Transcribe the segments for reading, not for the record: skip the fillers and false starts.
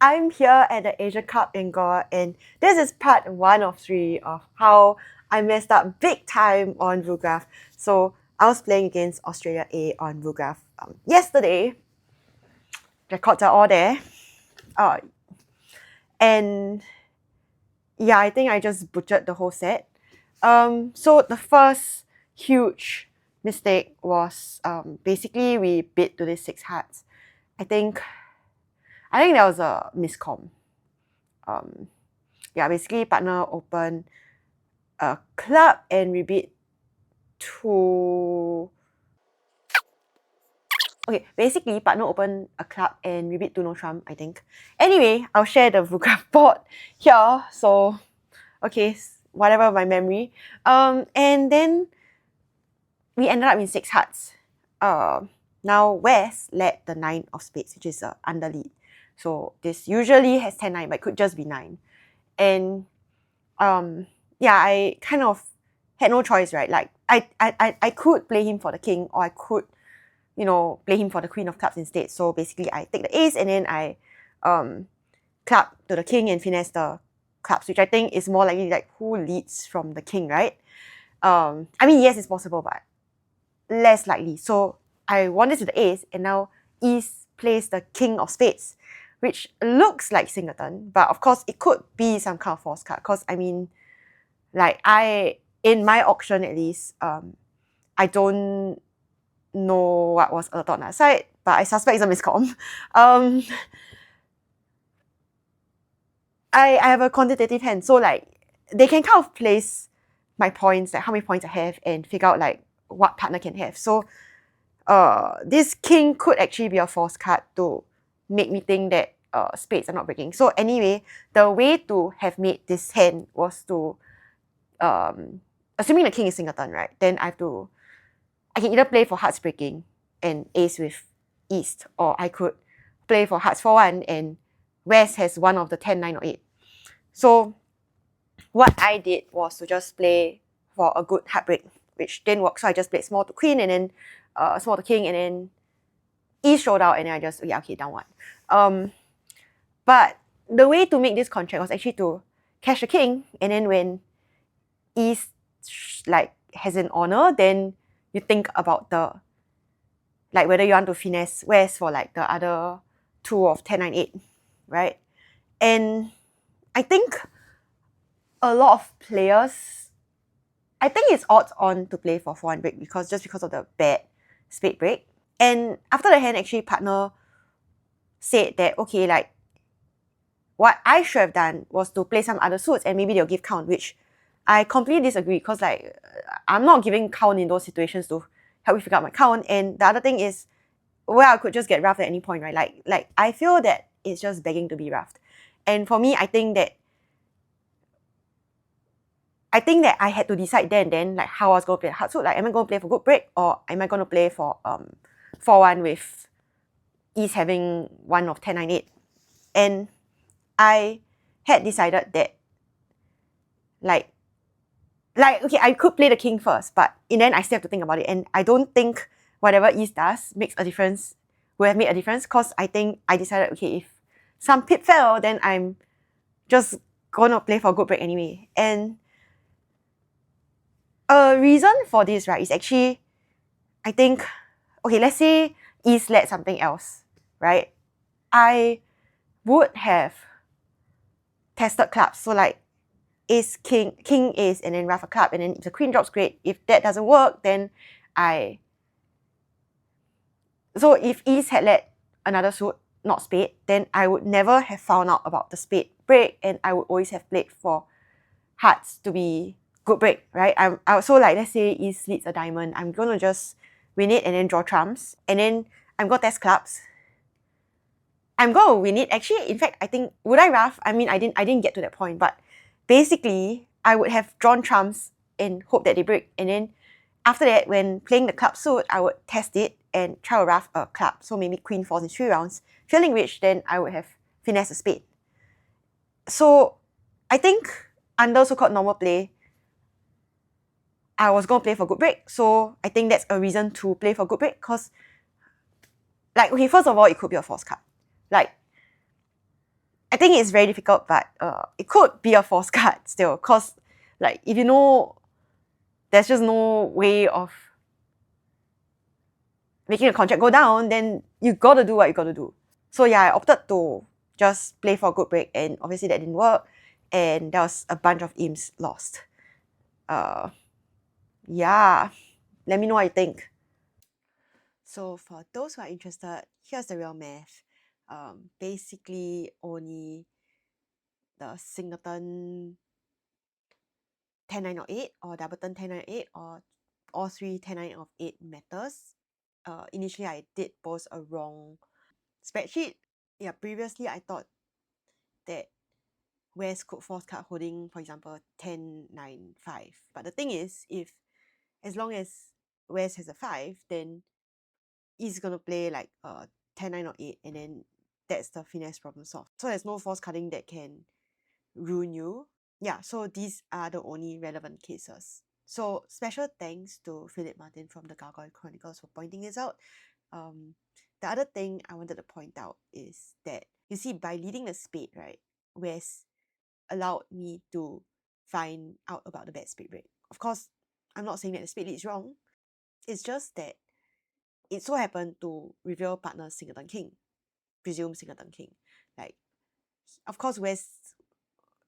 I'm here at the Asia Cup in Goa, and this is part 1 of 3 of how I messed up big time on Vugraph. So I was playing against Australia A on Vugraph yesterday. Records are all there. And yeah, I think I just butchered the whole set. So the first huge mistake was basically we bid to these 6 hearts. I think that was a miscomm. Yeah, basically partner opened a club and we bid to... Okay, basically partner opened a club and we bid to no trump, I think. Anyway, I'll share the Vugraph board here. So, okay, whatever my memory. And then we ended up in 6 hearts. Now West led the 9 of spades, which is an underlead. So this usually has 10-9, but it could just be 9. And yeah, I kind of had no choice, right? Like I could play him for the king, or I could, play him for the queen of clubs instead. So basically I take the ace and then I club to the king and finesse the clubs, which I think is more likely like who leads from the king, right? I mean, yes, it's possible, but less likely. So I won this with the ace, and now East plays the king of spades, which looks like singleton, but of course it could be some kind of force card. Because I mean, like in my auction at least, I don't know what was alerted on that side, but I suspect it's a miscomm. I have a quantitative hand, so like they can kind of place my points, like how many points I have, and figure out like what partner can have. So this king could actually be a force card to make me think that spades are not breaking. So anyway, the way to have made this hand was to, assuming the king is singleton, right? Then I can either play for hearts breaking and ace with East, or I could play for hearts 4-1 and West has one of the 10, 9, or 8. So what I did was to just play for a good heartbreak, which didn't work. So I just played small to queen and then small to king, and then East showed out, and then I just, yeah, okay, down 1. But the way to make this contract was actually to cash the king, and then when East like has an honor, then you think about the, like whether you want to finesse West for like the other 2 of 10, 9, 8, right? And I think a lot of players, I think it's odds on to play for 4-1 break because of the bad spade break. And after the hand, actually partner said that, okay, like what I should have done was to play some other suits and maybe they'll give count, which I completely disagree, because like I'm not giving count in those situations to help me figure out my count. And the other thing is, well, I could just get roughed at any point, right? Like I feel that it's just begging to be roughed. And for me, I think that I had to decide then and then, like how I was going to play hard suit. Like, am I going to play for good break, or am I going to play for 4-1 with East having 1 of 10, 9, 8? And I had decided that like okay, I could play the king first, but in the end I still have to think about it. And I don't think whatever East does makes a difference, will have made a difference, because I think I decided, okay, if some pip fell, then I'm just gonna play for a good break anyway. And a reason for this, right, is actually, I think, okay, let's say East led something else, right? I would have tested clubs. So like ace, king, ace, and then rough a club, and then if the queen drops, great. If that doesn't work, then so if East had led another suit, not spade, then I would never have found out about the spade break, and I would always have played for hearts to be good break, right? I also, like, let's say East leads a diamond, I'm gonna just win it and then draw trumps, and then I'm gonna test clubs. I'm gonna win it. Actually, in fact, I think, would I rough? I mean, I didn't get to that point, but basically, I would have drawn trumps and hope that they break, and then after that, when playing the club suit, I would test it and try to rough a club. So maybe queen falls in 3 rounds, failing which then I would have finessed a spade. So I think under so-called normal play, I was going to play for good break. So I think that's a reason to play for good break, because, like, okay, first of all, it could be a force card. Like, I think it's very difficult, but it could be a force card still, because like if you know there's just no way of making a contract go down, then you gotta do what you gotta do. So yeah, I opted to just play for a good break, and obviously that didn't work, and there was a bunch of imps lost. Yeah, let me know what you think. So for those who are interested, here's the real math. Basically only the singleton 10-9 or 8 or doubleton 10-9 or 8 or all three 10-9 of 8 matters. Initially I did post a wrong spreadsheet. Yeah, previously I thought that West could force card holding, for example, 10-9-5. But the thing is, if as long as West has a 5, then East is gonna play like 10-9 or 8, and then that's the finesse problem solved. So there's no force carding that can ruin you. Yeah, so these are the only relevant cases. So special thanks to Philip Martin from the Gargoyle Chronicles for pointing this out. The other thing I wanted to point out is that, you see, by leading the spade, right, West allowed me to find out about the bad spade break. Of course, I'm not saying that the spade lead is wrong. It's just that it so happened to reveal partner singleton king, presume singleton king. Like, of course, West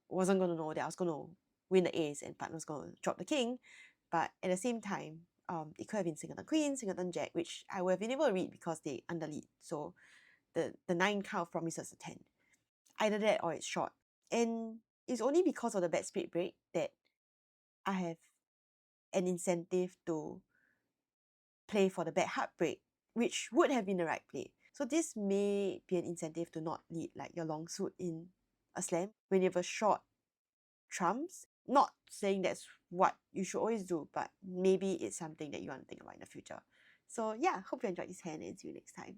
wasn't going to know that I was going to win the ace and partner was going to drop the king, but at the same time, it could have been singleton queen, singleton jack, which I would have been able to read because they underlead. So the 9 kind of promises a 10. Either that or it's short. And it's only because of the bad spade break that I have an incentive to play for the bad heartbreak, which would have been the right play. So this may be an incentive to not lead like your long suit in a slam when you have a short trumps. Not saying that's what you should always do, but maybe it's something that you want to think about in the future. So yeah, hope you enjoyed this hand and see you next time.